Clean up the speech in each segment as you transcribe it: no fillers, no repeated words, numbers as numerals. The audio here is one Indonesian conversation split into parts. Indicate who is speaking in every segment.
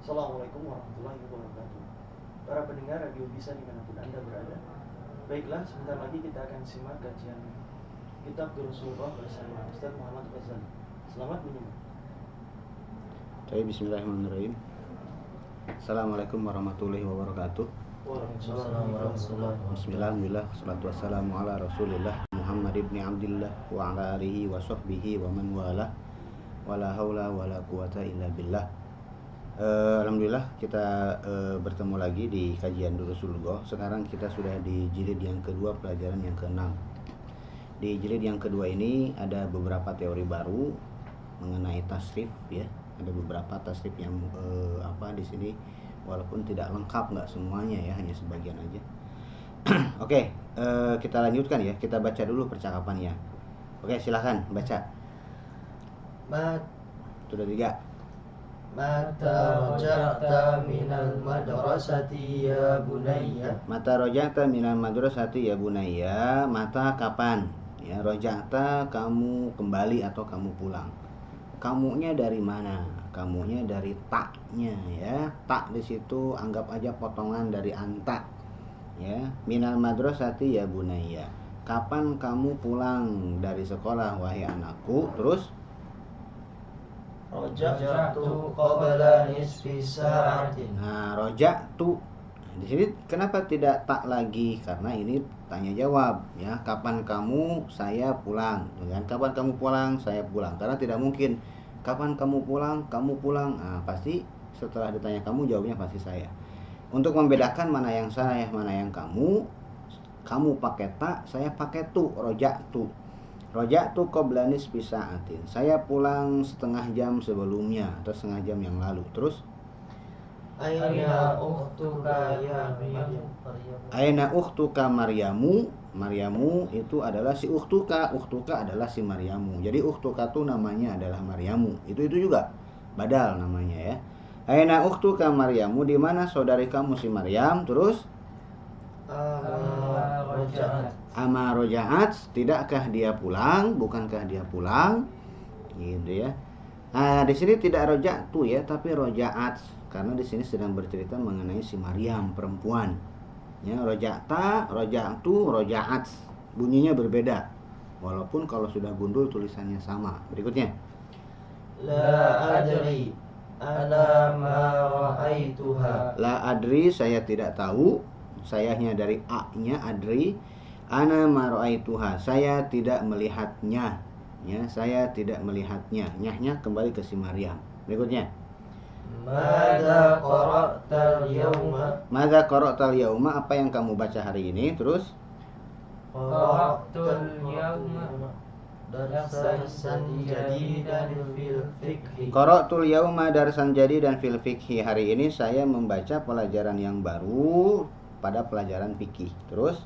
Speaker 1: Assalamualaikum warahmatullahi wabarakatuh. Para pendengar radio bisa dimanapun Anda berada. Baiklah, sebentar lagi kita akan simak kajian Kitab Durusulullah bersama Ustaz Muhammad Ghazali. Selamat menyimak.
Speaker 2: Bismillahirrahmanirrahim. Assalamualaikum warahmatullahi wabarakatuh.
Speaker 1: Waalaikumsalam warahmatullahi wabarakatuh.
Speaker 2: Bismillah, salatu wassalamu ala rasulillah Muhammad ibn Abdillah wa ala alihi wa sahbihi wa man wala wala haula wala quwata illa billah. Alhamdulillah kita bertemu lagi di kajian Durusulullah. Sekarang kita sudah di jilid yang kedua, pelajaran yang ke-6. Di jilid yang kedua ini ada beberapa teori baru mengenai tasrif ya. Ada beberapa tasrif yang di sini walaupun tidak lengkap, nggak semuanya ya, hanya sebagian aja. Oke, kita lanjutkan ya. Kita baca dulu percakapannya. Oke, silahkan baca. Sudah 3.
Speaker 1: Mata raja'ta minal madrasati ya bunayya.
Speaker 2: Mata raja'ta minal madrasati ya bunayya. Mata kapan? Ya, raja'ta kamu kembali atau kamu pulang. Kamunya dari mana? Kamunya dari taknya ya. Tak di situ anggap aja potongan dari anta. Ya, minal madrasati ya bunayya. Kapan kamu pulang dari sekolah wahai anakku? Terus
Speaker 1: Raja'tu qabla nisfi sa'atin.
Speaker 2: nah, raja'tu. Di sini kenapa tidak tak lagi? Karena ini tanya jawab ya. Kapan kamu? Saya pulang. Dengan kapan kamu pulang? Saya pulang. Karena tidak mungkin kapan kamu pulang? Kamu pulang. Nah, pasti setelah ditanya kamu jawabnya pasti saya. Untuk membedakan mana yang saya, mana yang kamu pakai tak, saya pakai tu, raja'tu. Raja'tu qabla nisfi sa'atin. Saya pulang setengah jam sebelumnya atau setengah jam yang lalu. Terus
Speaker 1: Aina ukhtuka ya Maryam.
Speaker 2: Aina ukhtuka Maryamu. Maryamu itu adalah si ukhtuka. Ukhtuka adalah si Maryamu. Jadi ukhtuka itu namanya adalah Maryamu. Itu juga badal namanya ya. Aina ukhtuka Maryamu, di mana saudari kamu si Maryam? Terus Ama roja'at, tidakkah dia pulang? Bukankah dia pulang? Gitu ya. Nah, di sini tidak roja'tu ya, tapi roja'at, karena di sini sedang bercerita mengenai si Maryam perempuan. Ya, roja'ta, roja'tu, roja'at. Bunyinya berbeda. Walaupun kalau sudah gundul tulisannya sama. Berikutnya.
Speaker 1: La adri ana ma ra'aituha.
Speaker 2: La adri, saya tidak tahu. Sayanya dari a-nya adri. Ana ma ra'aituha, saya tidak melihatnya. Ya, saya tidak melihatnya. Nyahnya kembali ke si Maryam. Berikutnya.
Speaker 1: Madza qara'tal yawma.
Speaker 2: Madza qara'tal yawma, apa yang kamu baca hari ini? Terus
Speaker 1: Qara'tul yawma darsan jadidan fil fiqhi.
Speaker 2: Qara'tul yawma darsan jadidan fil fiqhi. Hari ini saya membaca pelajaran yang baru pada pelajaran fikih. Terus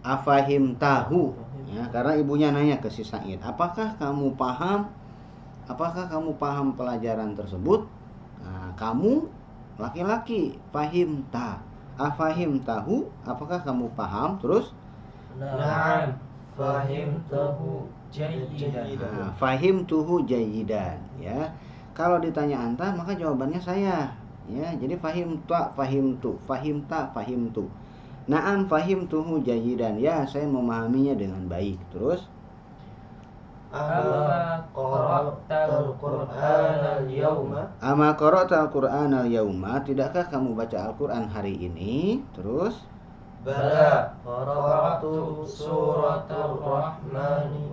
Speaker 2: Afahim tahu ya, karena ibunya nanya ke si Sa'id, apakah kamu paham pelajaran tersebut? Nah, kamu laki-laki, fahim ta. Afahim tahu, apakah kamu paham? Terus
Speaker 1: Na'am fahimtuhu jayyidan.
Speaker 2: nah, fahimtuhu jayyidan ya. Kalau ditanya anta maka jawabannya saya ya. Jadi fahim ta, fahimtu, fahim ta, fahimtu. Na'am fahimtuhu jayyidan, ya saya memahaminya dengan baik. Terus
Speaker 1: Ama qara'tal Qur'ana al-yawma.
Speaker 2: Ama qara'tal Qur'ana al-yawma, tidakkah kamu baca Al-Qur'an hari ini? Terus
Speaker 1: Bala qara'tu suratul rahmani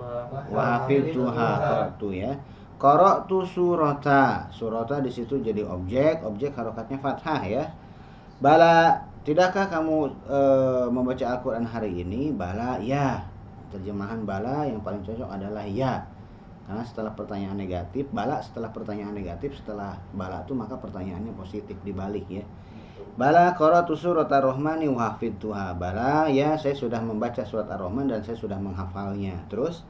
Speaker 2: wa hafidtuha, qara'tu ya. Qara'tu surata di situ jadi objek harokatnya fathah ya. Bala, tidakkah kamu membaca Al-Quran hari ini? Bala, ya. Terjemahan bala yang paling cocok adalah ya. Karena setelah pertanyaan negatif, bala setelah pertanyaan negatif, setelah bala itu maka pertanyaannya positif, dibalik ya. Bala qara'tu surat ar-Rahmani wa hafidtuha. Bala, ya saya sudah membaca surat Ar-Rahman dan saya sudah menghafalnya. Terus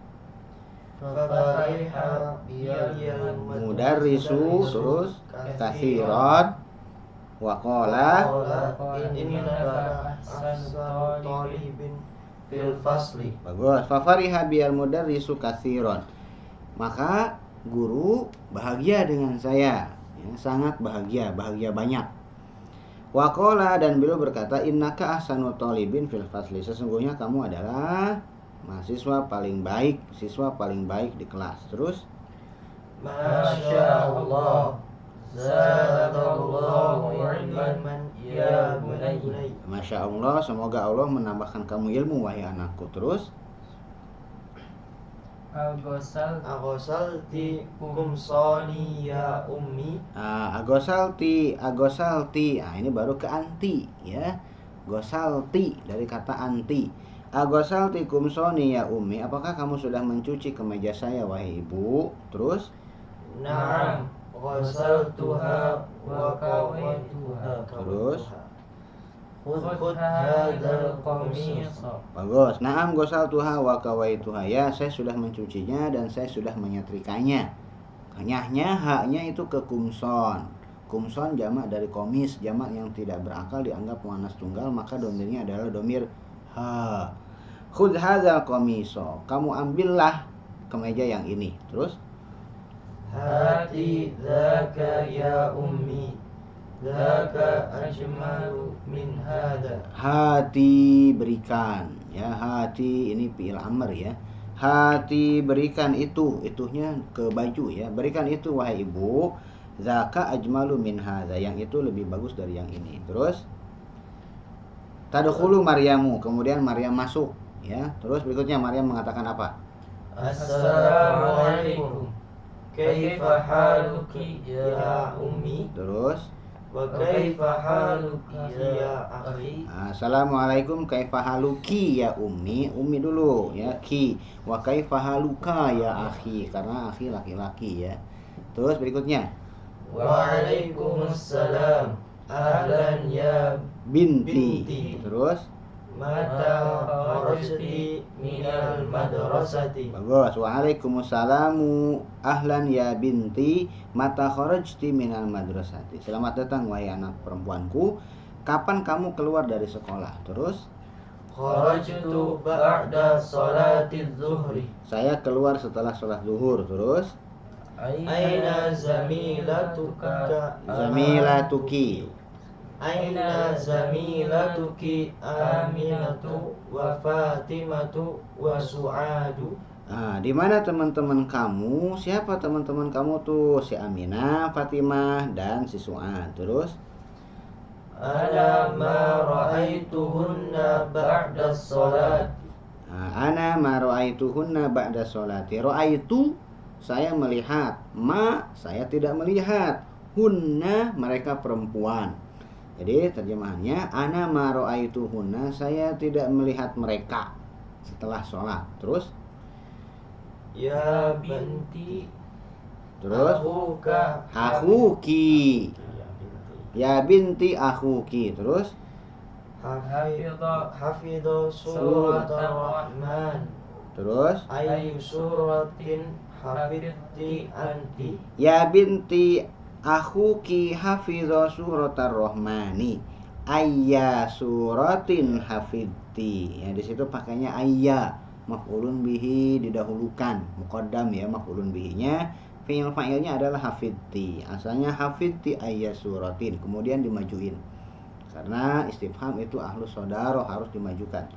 Speaker 1: Fafariha biyal
Speaker 2: mudarrisu, terus kathiran wa qala
Speaker 1: innaka ahsanu talibin fil fasli.
Speaker 2: bagus. Fafariha biyal mudarrisu kathiran, maka guru bahagia dengan saya, ya, sangat bahagia banyak. Waqala, dan beliau berkata, innaka ahsanu talibin fil fasli, sesungguhnya kamu adalah mahasiswa paling baik, siswa paling baik di kelas. Terus,
Speaker 1: Masya Allah, zadakallahu ilman ya bunayya.
Speaker 2: Masya Allah, semoga Allah menambahkan kamu ilmu wahai anakku. Terus,
Speaker 1: Agosalti kumsoni ya ummi.
Speaker 2: agosalti. Ini baru ke anti, ya. Gosalti dari kata anti. Agosalti kumsoni ya ummi, apakah kamu sudah mencuci kemeja saya wahai ibu? Terus,
Speaker 1: Naam, ghasaltuha wa kawaituha.
Speaker 2: Terus,
Speaker 1: Khudh hadzal qamisa.
Speaker 2: bagus. Naam ghasaltuha wa kawaituha, ya, saya sudah mencucinya dan saya sudah menyetrikanya. Nyahnya, haknya itu ke kumson. Kumson jamak dari komis, jamak yang tidak berakal dianggap muannas tunggal, maka domirnya adalah domir ha. Khudh hadzal qamisa, kamu ambillah kemeja yang ini. Terus,
Speaker 1: Hati dzaka ya ummi, dzaka ajmalu min hada.
Speaker 2: hati berikan, ya, hati ini fi'il amr, ya. Hati berikan itunya ke baju, ya. Berikan itu wahai ibu, zaka ajmalu min hadza, yang itu lebih bagus dari yang ini. Terus, tadkhulu Maryamu, kemudian Maryam masuk, ya. Terus berikutnya Maryam mengatakan apa?
Speaker 1: Assalamualaikum, kaifa haluki ya ummi.
Speaker 2: Terus,
Speaker 1: Wa kaifa haluki ya akhi.
Speaker 2: Assalamualaikum kaifa haluki ya ummi. Ummi dulu, ya, ki. Wa kaifa haluka ya akhi, karena akhi laki-laki, ya. Terus berikutnya,
Speaker 1: Waalaikumsalam, ahlan ya
Speaker 2: binti.
Speaker 1: binti.
Speaker 2: Terus,
Speaker 1: mata kharajti minal madrasati.
Speaker 2: bagus. Waalaikumsalamu ahlan ya binti mata kharajti minal madrasati. Selamat datang wahai anak perempuanku, kapan kamu keluar dari sekolah? Terus,
Speaker 1: Kharajtu ba'da salati zuhri.
Speaker 2: saya keluar setelah sholat zuhur. Terus,
Speaker 1: Aina zamilatuka.
Speaker 2: zamilatuki.
Speaker 1: Aina zamilatuki Aminatu wa Fatimatu wa Su'adu.
Speaker 2: Di mana teman-teman kamu? Siapa teman-teman kamu tuh? Si Aminah, Fatimah, dan si Su'ad. Terus,
Speaker 1: Ana ma ra'aituhunna ba'da salat.
Speaker 2: ana ma ra'aituhunna ba'da sholati. Ra'aitu, saya melihat. Ma, saya tidak melihat. Hunna, mereka perempuan. Jadi terjemahannya, ana ma ra'aituhunna, saya tidak melihat mereka setelah sholat. Terus,
Speaker 1: Ya binti.
Speaker 2: terus,
Speaker 1: Akhuka.
Speaker 2: akhuki. Ya binti akhuki. Terus,
Speaker 1: Hafidho surat ar-Rahman.
Speaker 2: terus,
Speaker 1: Ayu suratin hafidti anti.
Speaker 2: ya binti akhuki hafidho suratar rahmani ayya suratin hafidti. Ya, di situ pakainya ayya, maf'ulun bihi didahulukan, muqaddam, ya, maf'ulun bihinya. Fi'il fa'ilnya adalah hafidti. Asalnya hafidti ayya suratin, kemudian dimajuin karena istifham itu ahlus sodaro, harus dimajukan.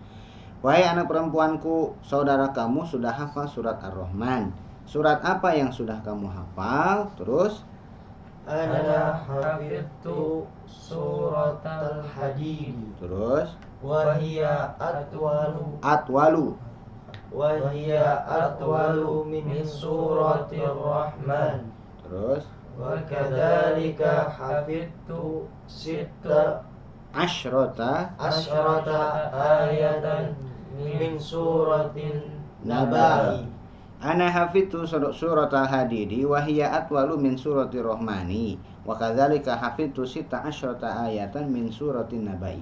Speaker 2: Wahai anak perempuanku, saudara kamu sudah hafal surat Ar-Rahman. Surat apa yang sudah kamu hafal? Terus,
Speaker 1: Ana hafidtu surat al-Hadid.
Speaker 2: terus,
Speaker 1: Wahia
Speaker 2: atwalu.
Speaker 1: min suratir Rahman.
Speaker 2: Terus,
Speaker 1: Wa kadzalika hafidtu sita
Speaker 2: asyrota
Speaker 1: asyrata ayatan min suratin
Speaker 2: Nabai.
Speaker 1: Nabai.
Speaker 2: Ana hafidtu surat al-Hadidi wa hiya atwalu min surati Rahmani wa kadzalika hafidtu sita asyrota ayatan min suratin Nabai.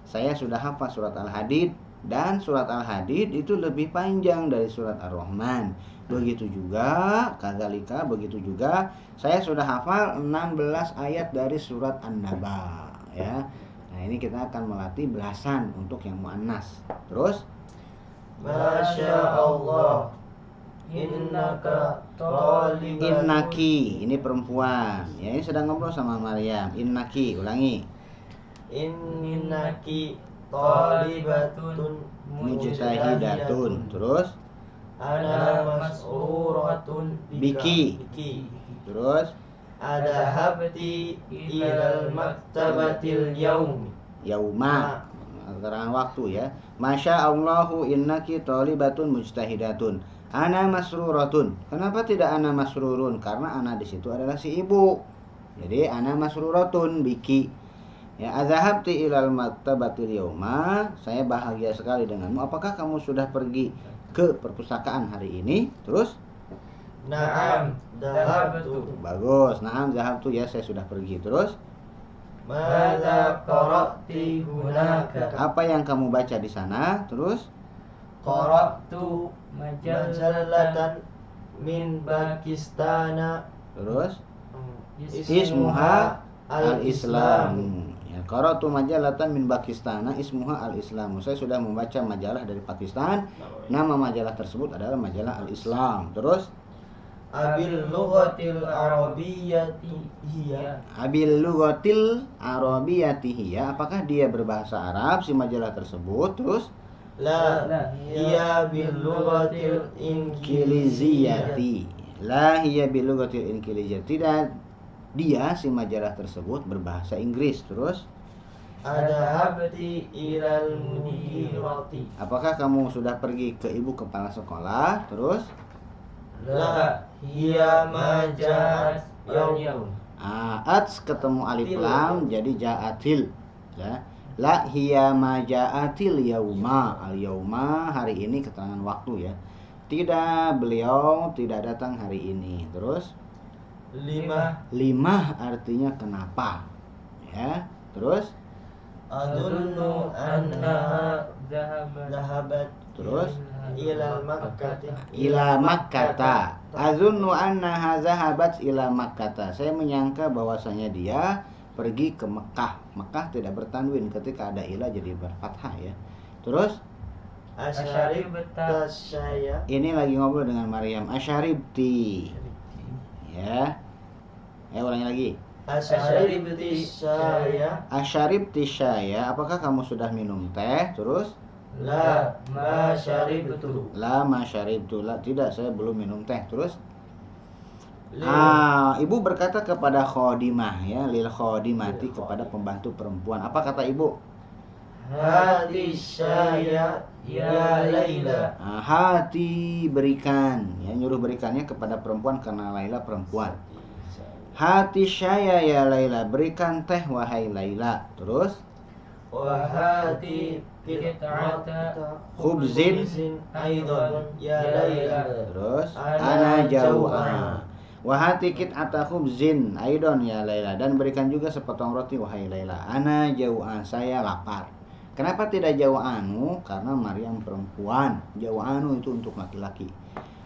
Speaker 2: Saya sudah hafal surat Al-Hadid, dan surat Al-Hadid itu lebih panjang dari surat Ar-Rahman. Begitu juga, kadzalika, begitu juga saya sudah hafal 16 ayat dari surat An-Naba, ya. Nah, ini kita akan melatih belasan untuk yang muannas. Terus,
Speaker 1: Masya Allah, inna innaka talibatun.
Speaker 2: Innaki, ini perempuan. Ya, ini sedang ngobrol sama Maryam. Innaki, ulangi.
Speaker 1: Innaki talibatun
Speaker 2: Mujtahidatun. Terus
Speaker 1: ana mas'uratun
Speaker 2: biki. Terus
Speaker 1: adhabti ilal maktabatil yaumi.
Speaker 2: yauma, keterangan waktu ya. Masya Allahu innaki talibatun mujtahidatun. Ana masruratun. Kenapa tidak ana masrurun? Karena ana di situ adalah si ibu. Jadi ana masruratun biki. Ya, azhabti ilal maktabatil yauma. Saya bahagia sekali denganmu. Apakah kamu sudah pergi ke perpustakaan hari ini? Terus
Speaker 1: Na'am dhahabtu.
Speaker 2: bagus. Naam zahabtu, ya saya sudah pergi. Terus
Speaker 1: Madza qara'ti hunaka.
Speaker 2: apa yang kamu baca di sana? Terus
Speaker 1: Qara'tu majallatan min Pakistana.
Speaker 2: terus ismuha al-Islam. Ya, qara'tu majalatan min Pakistana ismuha al-Islam. Saya sudah membaca majalah dari Pakistan. Nama majalah tersebut adalah majalah al-Islam. Terus
Speaker 1: abil lughatil arabiyyati hiya.
Speaker 2: abil lughatil arabiyyati hiya. Apakah dia berbahasa Arab si majalah tersebut? Terus
Speaker 1: La hiya bil lughatil
Speaker 2: Injiliziyati. La hiya bil lughatil Injiliziyati. Tidak, dia si majalah tersebut berbahasa Inggris. Terus
Speaker 1: adhabti ilal mudirati.
Speaker 2: apakah kamu sudah pergi ke ibu kepala sekolah? Terus
Speaker 1: La hiya ma ja'at yaum.
Speaker 2: ats ketemu alif lam jadi ja'atil ya. La hiya ma ja'atil yauma. Al yauma hari ini, keterangan waktu ya. Tidak, beliau tidak datang hari ini. Terus lima artinya kenapa ya. Terus
Speaker 1: adunnu annaha dhahabat
Speaker 2: terus
Speaker 1: ila Makkah.
Speaker 2: ila Makkata. Azunnu annaha zahabat ila Makkata. Saya menyangka bahwasanya dia pergi ke Mekah. Mekah tidak bertanwin, ketika ada ila jadi berfathah ya. Terus
Speaker 1: asyaribta syaya.
Speaker 2: ini lagi ngobrol dengan Maryam. Asyaribti ya. Ulangi lagi.
Speaker 1: Asyaribti syaya.
Speaker 2: Asyaribti syaya. Apakah kamu sudah minum teh? Terus
Speaker 1: La ma syaribtu.
Speaker 2: la ma syaribtu. La, tidak, saya belum minum teh. Terus ibu berkata kepada khodimah ya, lil khodimati, kepada pembantu perempuan. Apa kata ibu?
Speaker 1: Hati syaya ya Laila.
Speaker 2: Hati berikan ya, nyuruh berikannya kepada perempuan karena Laila perempuan. Hati syaya ya Laila, berikan teh wahai Laila. Terus
Speaker 1: Wahati qit'ata
Speaker 2: khubzin
Speaker 1: aidan ya Laila.
Speaker 2: terus ana jau'a. Wahati qit'ata khubzin aidan ya Laila, dan berikan juga sepotong roti wahai Laila. Ana jau'a, saya lapar. Kenapa tidak jau'anu? Karena Maryam perempuan. Jau'anu itu untuk laki-laki.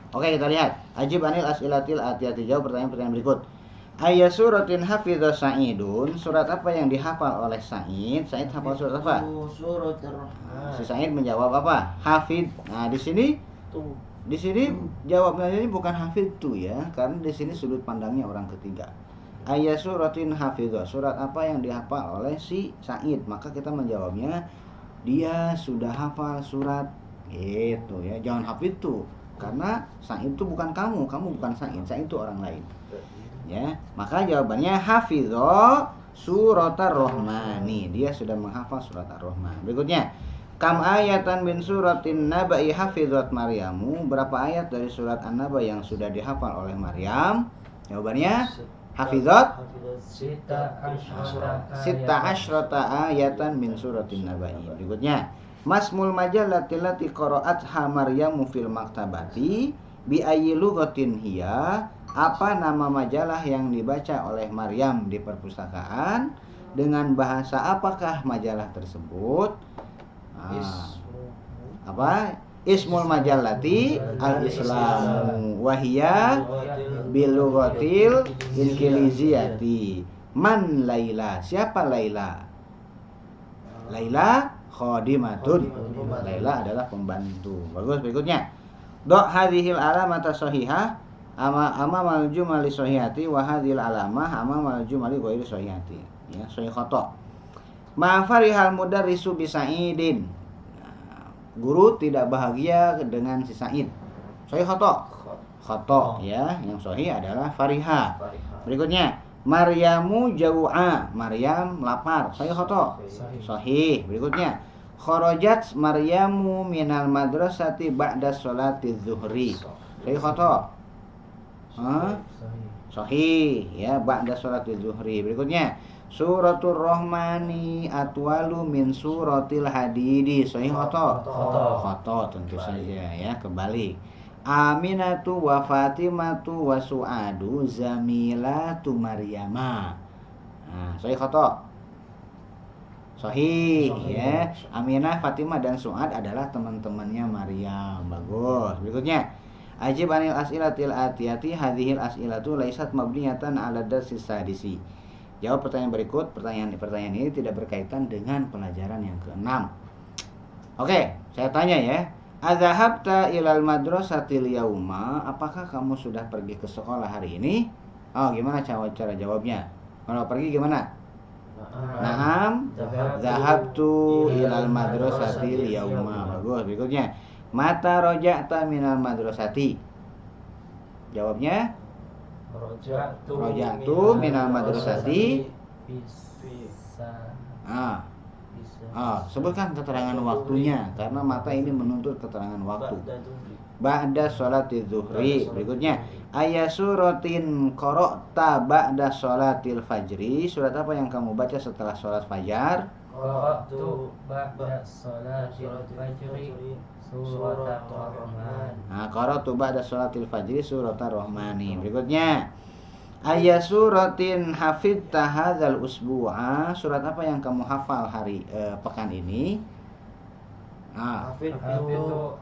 Speaker 2: Oke, kita lihat. Ajib anil as'ilatil atiyati, jawab pertanyaan-pertanyaan berikut. Ayat suratin hafidha Sa'idun. Surat apa yang dihafal oleh Sa'id? Sa'id hafal surat apa?
Speaker 1: Surat Ar-Rahman.
Speaker 2: Si Sa'id menjawab apa? Hafid. Nah, di sini jawabnya ini bukan hafid tuh ya, karena di sini sudut pandangnya orang ketiga. Ayat suratin hafidha. Surat apa yang dihafal oleh si Sa'id? Maka kita menjawabnya dia sudah hafal surat gitu ya. Jangan hafid tuh, karena Sa'id itu bukan kamu bukan Sa'id. Sa'id itu orang lain. Ya, maka jawabannya hafidho surat Ar-Rahmani. Dia sudah menghafal surat Ar-Rahman. Berikutnya, kam ayatan min suratin naba'i hafidhat Maryamu. Berapa ayat dari surat An-Naba yang sudah dihafal oleh Maryam? Jawabannya hafidhat sita asyrata ayatan min suratin naba'i. Berikutnya, masmul majallati lati qara'atha Maryamu fil maktabati bi ayyi lughatin hiya. Apa nama majalah yang dibaca oleh Maryam di perpustakaan? Dengan bahasa apakah majalah tersebut? Apa? Ismul majallati al-Islamu wahiyya bil lughatil injiliziyati. Man Laila? Siapa Laila? Laila khadimatun. Laila adalah pembantu. Bagus, berikutnya. hadhil alamata sahihah amamal jumali sahihati wa hadhil alamah amamal jumali ghairi sahihati. Ya, sahih khata. Ma farihal mudarrisu bi Sa'idin. Guru tidak bahagia dengan si Sa'id. Sahih khata. Khata ya, yang sahih adalah fariha. Berikutnya, Maryamu jau'a. Maryam lapar. Sahih khata. Sahih. Berikutnya, kharajat Maryamu minal madrasati ba'da sholati zuhri. Sahih khata. Sahih ya, ba'da sholati zuhri. Berikutnya, Suratul Rahmani atwalu min suratil Hadidi. Sahih khata. Khata tentu saja ya, kebalik. Aminatu wa Fatimatu wa Su'adu zamilatu Maryama. Nah, sahih khata. Sahih ya. Aminah, Fatimah dan Su'ad adalah teman-temannya Maryam. Bagus. Berikutnya, ajib anil as'ilatil atiyati hadhil as'ilatu laisat mabniyatan 'ala darsis sadisi. Jawab pertanyaan berikut. Pertanyaan ini tidak berkaitan dengan pelajaran yang ke-6. Oke, saya tanya ya. Adzahabta ilal madrasatil yauma? Apakah kamu sudah pergi ke sekolah hari ini? Oh, gimana cara jawabnya? Kalau pergi gimana? Naam, zahabtu ilal madrasatil yauma. Bagus. Berikutnya, mata roja'ta minal madrasati? Jawabnya, roja'tu minal madrasati. Sebutkan keterangan waktunya karena mata ini menuntut keterangan waktu. Ba'da sholati zuhri. Berikutnya, ayasuratin qara'ta ba'da sholatil fajri. Surat apa yang kamu baca setelah sholat fajar?
Speaker 3: Qara'tu ba'da sholatil fajri surat ar-Rahman.
Speaker 2: Qara'tu ba'da sholatil fajri surat ar-Rahmani. Berikutnya, ayasuratin hafidta hadzal usbu'a. Surat apa yang kamu hafal hari pekan ini? Hafidtu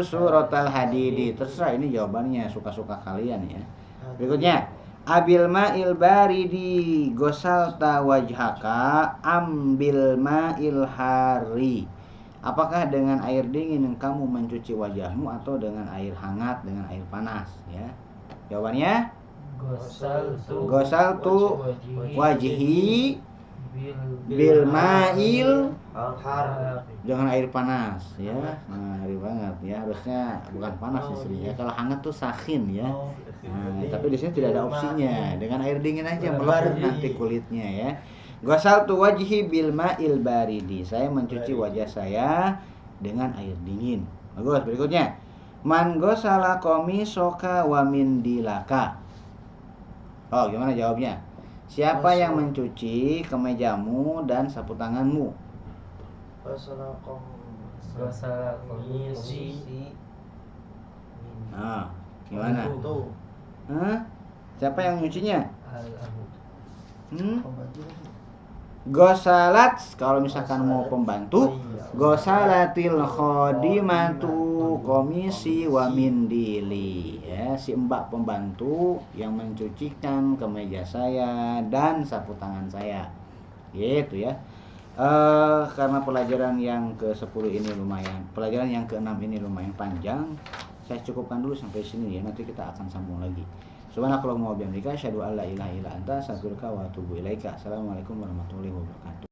Speaker 2: suratal hadidi. Terserah, ini jawabannya suka-suka kalian ya. Berikutnya, abil ma'il baridi gosalta wajhaka ambil ma'il hari. Apakah dengan air dingin yang kamu mencuci wajahmu atau dengan air hangat, dengan air panas ya? Jawabannya, gosaltu wajhi bil ma'il, jangan air panas ya. Ngeri banget ya, harusnya bukan panas istrinya. Kalau hangat tuh sakhin ya. Tapi di sini tidak ada opsinya. Dengan air dingin aja melepuh nanti kulitnya ya. Ghasaltu wajhi bil ma'il baridi. Saya mencuci wajah saya dengan air dingin. Bagus. Berikutnya, man ghasala qamisaka wa mindilaka. Oh, gimana jawabnya? Siapa yang mencuci kemejamu dan sapu tanganmu?
Speaker 1: Ghasala qamisi.
Speaker 2: Gimana? Siapa yang nyucinya? Gosalat, kalau misalkan mau pembantu, gosalatil khodimatu komisi wa mindili ya, si mbak pembantu yang mencucikan kemeja saya dan sapu tangan saya gitu ya. Karena pelajaran yang ke-10 ini lumayan, pelajaran yang ke-6 ini lumayan panjang, saya cukupkan dulu sampai sini ya, nanti kita akan sambung lagi. Subhanakallahumma wa bihamdika asyhadu an la ilaha illa anta astaghfiruka wa atubu ilaika. Assalamualaikum warahmatullahi wabarakatuh.